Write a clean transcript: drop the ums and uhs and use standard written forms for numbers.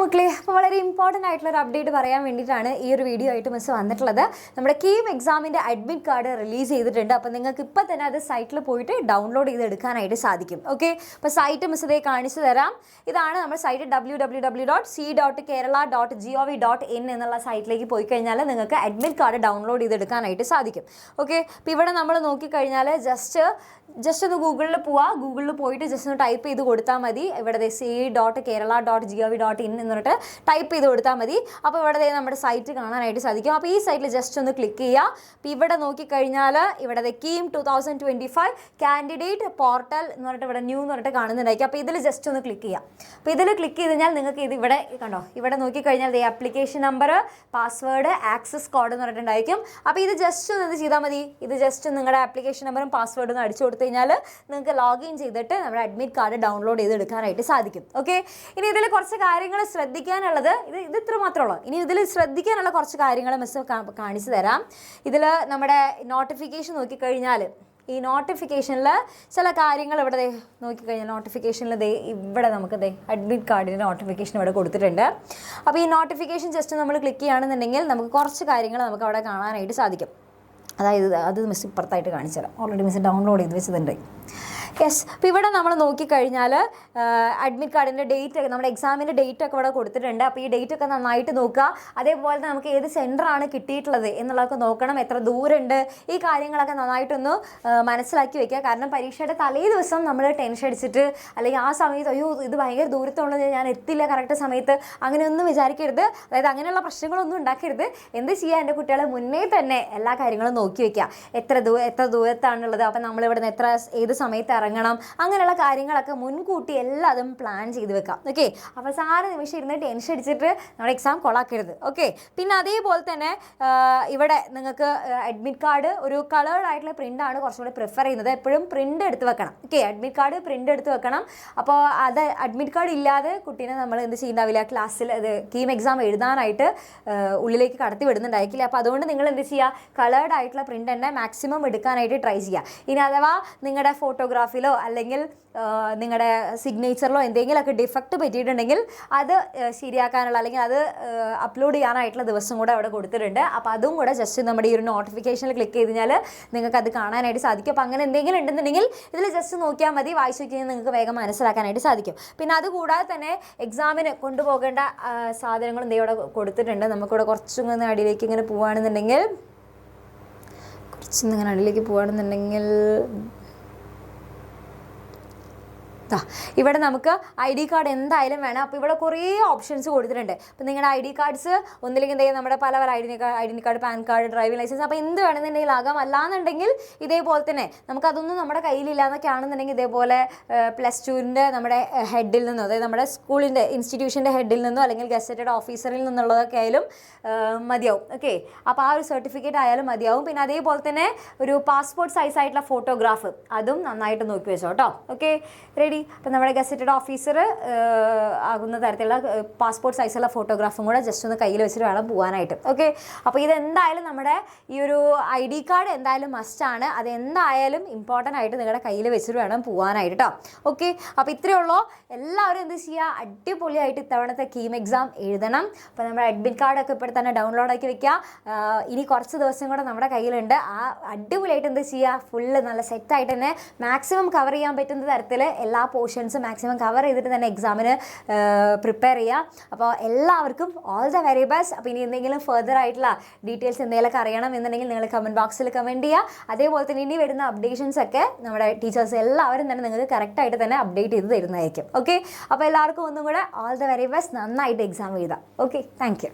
മക്കളെ, അപ്പോൾ വളരെ ഇമ്പോർട്ടൻ്റ് ആയിട്ടുള്ളൊരു അപ്ഡേറ്റ് പറയാൻ വേണ്ടിയിട്ടാണ് ഈ ഒരു വീഡിയോ ആയിട്ട് മിസ് വന്നിട്ടുള്ളത്. നമ്മുടെ KEAM എക്സാമിൻ്റെ അഡ്മിറ്റ് കാർഡ് റിലീസ് ചെയ്തിട്ടുണ്ട്. അപ്പോൾ നിങ്ങൾക്ക് ഇപ്പോൾ തന്നെ അത് സൈറ്റിൽ പോയിട്ട് ഡൗൺലോഡ് ചെയ്ത് എടുക്കാനായിട്ട് സാധിക്കും. ഓക്കെ, അപ്പോൾ സൈറ്റ് മിസ് ഇതേ കാണിച്ചു തരാം. ഇതാണ് നമ്മുടെ സൈറ്റ് www.c.kerala.gov.in എന്നുള്ള സൈറ്റിലേക്ക് പോയി കഴിഞ്ഞാൽ നിങ്ങൾക്ക് അഡ്മിറ്റ് കാർഡ് ഡൗൺലോഡ് ചെയ്തെടുക്കാനായിട്ട് സാധിക്കും. ഓക്കെ, അപ്പോൾ ഇവിടെ നമ്മൾ നോക്കിക്കഴിഞ്ഞാൽ ജസ്റ്റ് ഒന്ന് ഗൂഗിളിൽ പോവുക. ഗൂഗിളിൽ പോയിട്ട് ജസ്റ്റ് ഒന്ന് ടൈപ്പ് ചെയ്ത് കൊടുത്താൽ മതി. ഇവിടെ c.kerala.gov.in എന്ന് പറഞ്ഞിട്ട് ടൈപ്പ് ചെയ്ത് കൊടുത്താൽ മതി. അപ്പോൾ ഇവിടെ നമ്മുടെ സൈറ്റ് കാണാനായിട്ട് സാധിക്കും. അപ്പോൾ ഈ സൈറ്റിൽ ജസ്റ്റ് ഒന്ന് ക്ലിക്ക് ചെയ്യുക. അപ്പോൾ ഇവിടെ നോക്കിക്കഴിഞ്ഞാൽ ഇവിടെ KEAM 2025 കാൻഡിഡേറ്റ് പോർട്ടൽ എന്ന് പറഞ്ഞിട്ട് ഇവിടെ ന്യൂ എന്ന് പറഞ്ഞിട്ട് കാണുന്നുണ്ടായിരിക്കും. അപ്പോൾ ഇതിൽ ജസ്റ്റ് ഒന്ന് ക്ലിക്ക് ചെയ്യാം. അപ്പോൾ ഇതിൽ ക്ലിക്ക് ചെയ്ത് കഴിഞ്ഞാൽ നിങ്ങൾക്ക് ഇത് ഇവിടെ കണ്ടോ, ഇവിടെ നോക്കിക്കഴിഞ്ഞാൽ application number, password, access code എന്ന് പറഞ്ഞിട്ടുണ്ടായിരിക്കും. അപ്പോൾ ഇത് ജസ്റ്റ് ഒന്ന് എന്ത് ചെയ്താൽ മതി, ഇത് ജസ്റ്റ് നിങ്ങളുടെ ആപ്ലിക്കേഷൻ നമ്പറും പാസ്വേഡും ഒന്ന് അടിച്ചു കൊടുത്തു കഴിഞ്ഞാൽ നിങ്ങൾക്ക് ലോഗിൻ ചെയ്തിട്ട് നമ്മുടെ അഡ്മിറ്റ് കാർഡ് ഡൗൺലോഡ് ചെയ്തെടുക്കാനായിട്ട് സാധിക്കും. ഓക്കെ, ഇനി ഇതിൽ കുറച്ച് കാര്യങ്ങൾ ശ്രദ്ധിക്കാനുള്ളത് ഇത് ഇത്ര മാത്രമേ ഉള്ളൂ. ഇനി ഇതിൽ ശ്രദ്ധിക്കാനുള്ള കുറച്ച് കാര്യങ്ങൾ മിസ് കാണിച്ചു തരാം. ഇതിൽ നമ്മുടെ നോട്ടിഫിക്കേഷൻ നോക്കിക്കഴിഞ്ഞാൽ ഈ നോട്ടിഫിക്കേഷനിൽ ചില കാര്യങ്ങൾ ഇവിടെ നോക്കിക്കഴിഞ്ഞാൽ നോട്ടിഫിക്കേഷനിൽ ഇവിടെ നമുക്ക് അഡ്മിറ്റ് കാർഡിൻ്റെ നോട്ടിഫിക്കേഷൻ ഇവിടെ കൊടുത്തിട്ടുണ്ട്. അപ്പോൾ ഈ നോട്ടിഫിക്കേഷൻ ജസ്റ്റ് നമ്മൾ ക്ലിക്ക് ചെയ്യുകയാണെന്നുണ്ടെങ്കിൽ നമുക്ക് കുറച്ച് കാര്യങ്ങൾ നമുക്ക് അവിടെ കാണാനായിട്ട് സാധിക്കും. അതായത് അത് മിസ് ഇപ്പുറത്തായിട്ട് കാണിച്ചു തരാം. ഓൾറെഡി മിസ് ഡൗൺലോഡ് ചെയ്ത് വെച്ചതുണ്ട്. യെസ്, അപ്പോൾ ഇവിടെ നമ്മൾ നോക്കിക്കഴിഞ്ഞാൽ അഡ്മിറ്റ് കാർഡിൻ്റെ ഡേറ്റ് ഒക്കെ നമ്മുടെ എക്സാമിൻ്റെ ഡേറ്റ് ഒക്കെ ഇവിടെ കൊടുത്തിട്ടുണ്ട്. അപ്പോൾ ഈ ഡേറ്റ് ഒക്കെ നന്നായിട്ട് നോക്കുക. അതേപോലെ തന്നെ നമുക്ക് ഏത് സെൻറ്ററാണ് കിട്ടിയിട്ടുള്ളത് എന്നുള്ളതൊക്കെ നോക്കണം. എത്ര ദൂരമുണ്ട്, ഈ കാര്യങ്ങളൊക്കെ നന്നായിട്ടൊന്ന് മനസ്സിലാക്കി വെക്കുക. കാരണം പരീക്ഷയുടെ തലേ ദിവസം നമ്മൾ ടെൻഷൻ അടിച്ചിട്ട് അല്ലെങ്കിൽ ആ സമയത്ത് അയ്യോ ഇത് ഭയങ്കര ദൂരത്തുള്ളത് ഞാൻ എത്തില്ല കറക്റ്റ് സമയത്ത്, അങ്ങനെയൊന്നും വിചാരിക്കരുത്. അതായത് അങ്ങനെയുള്ള പ്രശ്നങ്ങളൊന്നും ഉണ്ടാക്കരുത്. എന്ത് ചെയ്യുക, എൻ്റെ കുട്ടികളെ മുന്നേ തന്നെ എല്ലാ കാര്യങ്ങളും നോക്കി വെക്കുക. എത്ര ദൂരത്താണുള്ളത്, അപ്പം നമ്മളിവിടെ നിന്ന് ഏത് സമയത്ത് ഇറങ്ങണം, അങ്ങനെയുള്ള കാര്യങ്ങളൊക്കെ മുൻകൂട്ടി എല്ലാതും പ്ലാൻ ചെയ്ത് വെക്കാം. ഓക്കെ, അവസാന നിമിഷം ഇരുന്ന് ടെൻഷൻ അടിച്ചിട്ട് നമ്മുടെ എക്സാം കൊളാക്കരുത്. ഓക്കെ, പിന്നെ അതേപോലെ തന്നെ ഇവിടെ നിങ്ങൾക്ക് അഡ്മിറ്റ് കാർഡ് ഒരു കളേർഡ് ആയിട്ടുള്ള പ്രിൻ്റാണ് കുറച്ചുകൂടി പ്രിഫർ ചെയ്യുന്നത്. എപ്പോഴും പ്രിൻ്റ് എടുത്ത് വെക്കണം. ഓക്കെ, അഡ്മിറ്റ് കാർഡ് പ്രിൻ്റ് എടുത്ത് വെക്കണം. അപ്പോൾ അത് അഡ്മിറ്റ് കാർഡ് ഇല്ലാതെ കുട്ടീനെ നമ്മൾ എന്ത് ചെയ്യുന്നുണ്ടാവില്ല, ക്ലാസ്സിൽ KEAM എക്സാം എഴുതാനായിട്ട് ഉള്ളിലേക്ക് കടത്തി വിടുന്നുണ്ടായിരിക്കില്ല. അപ്പോൾ അതുകൊണ്ട് നിങ്ങൾ എന്ത് ചെയ്യുക, കളേർഡ് ആയിട്ടുള്ള പ്രിൻ്റ് തന്നെ മാക്സിമം എടുക്കാനായിട്ട് ട്രൈ ചെയ്യുക. ഇനി അഥവാ നിങ്ങളുടെ ഫോട്ടോഗ്രാഫിലോ അല്ലെങ്കിൽ നിങ്ങളുടെ സിഗ്നേച്ചറിലോ എന്തെങ്കിലുമൊക്കെ ഡിഫക്റ്റ് പറ്റിയിട്ടുണ്ടെങ്കിൽ അത് ശരിയാക്കാനുള്ള അല്ലെങ്കിൽ അത് അപ്ലോഡ് ചെയ്യാനായിട്ടുള്ള ദിവസം കൂടെ അവിടെ കൊടുത്തിട്ടുണ്ട്. അപ്പോൾ അതും കൂടെ ജസ്റ്റ് നമ്മുടെ ഈ ഒരു നോട്ടിഫിക്കേഷനിൽ ക്ലിക്ക് ചെയ്ത് കഴിഞ്ഞാൽ നിങ്ങൾക്ക് അത് കാണാനായിട്ട് സാധിക്കും. അപ്പോൾ അങ്ങനെ എന്തെങ്കിലും ഉണ്ടെന്നുണ്ടെങ്കിൽ ഇതിൽ ജസ്റ്റ് നോക്കിയാൽ മതി. വായിച്ചു കഴിഞ്ഞാൽ നിങ്ങൾക്ക് വേഗം മനസ്സിലാക്കാനായിട്ട് സാധിക്കും. പിന്നെ അതുകൂടാതെ തന്നെ എക്സാമിന് കൊണ്ടുപോകേണ്ട സാധനങ്ങളും ഇവിടെ കൊടുത്തിട്ടുണ്ട്. നമുക്കിവിടെ കുറച്ചൊന്ന് അടിയിലേക്ക് ഇങ്ങനെ പോവുകയാണെന്നുണ്ടെങ്കിൽ ഇവിടെ നമുക്ക് ID കാർഡ് എന്തായാലും വേണം. അപ്പോൾ ഇവിടെ കുറേ ഓപ്ഷൻസ് കൊടുത്തിട്ടുണ്ട്. അപ്പോൾ നിങ്ങളുടെ ID കാർഡ്സ് ഒന്നില്ലെങ്കിൽ നമ്മുടെ പല ID card, PAN card, driving licence, അപ്പോൾ എന്ത് വേണമെന്നുണ്ടെങ്കിൽ ആകാം. അല്ലാന്നുണ്ടെങ്കിൽ ഇതേപോലെ തന്നെ നമുക്കതൊന്നും നമ്മുടെ കയ്യിലില്ല എന്നൊക്കെ ആണെന്നുണ്ടെങ്കിൽ ഇതേപോലെ +2ൻ്റെ നമ്മുടെ ഹെഡിൽ നിന്നോ, അതായത് നമ്മുടെ സ്കൂളിൻ്റെ ഇൻസ്റ്റിറ്റ്യൂഷൻ്റെ ഹെഡിൽ നിന്നോ അല്ലെങ്കിൽ ഗസറ്റഡ് ഓഫീസറിൽ നിന്നുള്ളതൊക്കെ ആയാലും മതിയാവും. ഓക്കെ, അപ്പോൾ ആ ഒരു സർട്ടിഫിക്കറ്റ് ആയാലും മതിയാവും. പിന്നെ അതേപോലെ തന്നെ ഒരു പാസ്പോർട്ട് സൈസ് ആയിട്ടുള്ള ഫോട്ടോഗ്രാഫ് അതും നന്നായിട്ട് നോക്കി വെച്ചോ കേട്ടോ. Okay, ready. അപ്പോൾ നമ്മുടെ ഗസറ്റഡ് ഓഫീസർ ആകുന്ന തരത്തിലുള്ള പാസ്പോർട്ട് സൈസുള്ള ഫോട്ടോഗ്രാഫും കൂടെ ജസ്റ്റ് ഒന്ന് കയ്യിൽ വെച്ചിട്ട് വേണം പോകാനായിട്ട്. ഓക്കെ, അപ്പോൾ ഇതെന്തായാലും നമ്മുടെ ഈ ഒരു ID കാർഡ് എന്തായാലും മസ്റ്റാണ്. അതെന്തായാലും ഇമ്പോർട്ടൻ്റ് ആയിട്ട് നിങ്ങളുടെ കയ്യിൽ വെച്ചിട്ട് വേണം പോകാനായിട്ട് കേട്ടോ. ഓക്കെ, അപ്പോൾ ഇത്രയേ ഉള്ളൂ. എല്ലാവരും എന്ത് ചെയ്യുക, അടിപൊളിയായിട്ട് ഇത്തവണത്തെ KEAM എക്സാം എഴുതണം. അപ്പോൾ നമ്മുടെ അഡ്മിറ്റ് കാർഡൊക്കെ ഇപ്പോൾ തന്നെ ഡൗൺലോഡ് ആക്കി വെക്കുക. ഇനി കുറച്ച് ദിവസം കൂടെ നമ്മുടെ കയ്യിലുണ്ട്. ആ അടിപൊളിയായിട്ട് എന്ത് ചെയ്യുക, ഫുള്ള് നല്ല സെറ്റായിട്ട് തന്നെ മാക്സിമം കവർ ചെയ്യാൻ പറ്റുന്ന തരത്തിൽ എല്ലാ പോർഷൻസ് മാക്സിമം കവർ ചെയ്തിട്ട് തന്നെ എക്സാമിന് പ്രിപ്പയർ ചെയ്യുക. അപ്പോൾ എല്ലാവർക്കും ഓൾ ദ വെരി ബെസ്റ്റ്. അപ്പോൾ ഇനി എന്തെങ്കിലും ഫർദർ ആയിട്ടുള്ള ഡീറ്റെയിൽസ് എന്തെങ്കിലുമൊക്കെ അറിയണം എന്നുണ്ടെങ്കിൽ നിങ്ങൾ കമൻറ്റ് ബോക്സിൽ കമൻറ്റ് ചെയ്യുക. അതേപോലെ തന്നെ ഇനി വരുന്ന അപ്ഡേഷൻസ് ഒക്കെ നമ്മുടെ ടീച്ചേഴ്സ് എല്ലാവരും തന്നെ നിങ്ങൾക്ക് കറക്റ്റായിട്ട് തന്നെ അപ്ഡേറ്റ് ചെയ്ത് തരുന്നതായിരിക്കും. ഓക്കെ, അപ്പോൾ എല്ലാവർക്കും ഒന്നും കൂടെ ഓൾ ദ വെരി ബെസ്റ്റ്. നന്നായിട്ട് എക്സാം എഴുതാം. Okay, thank you.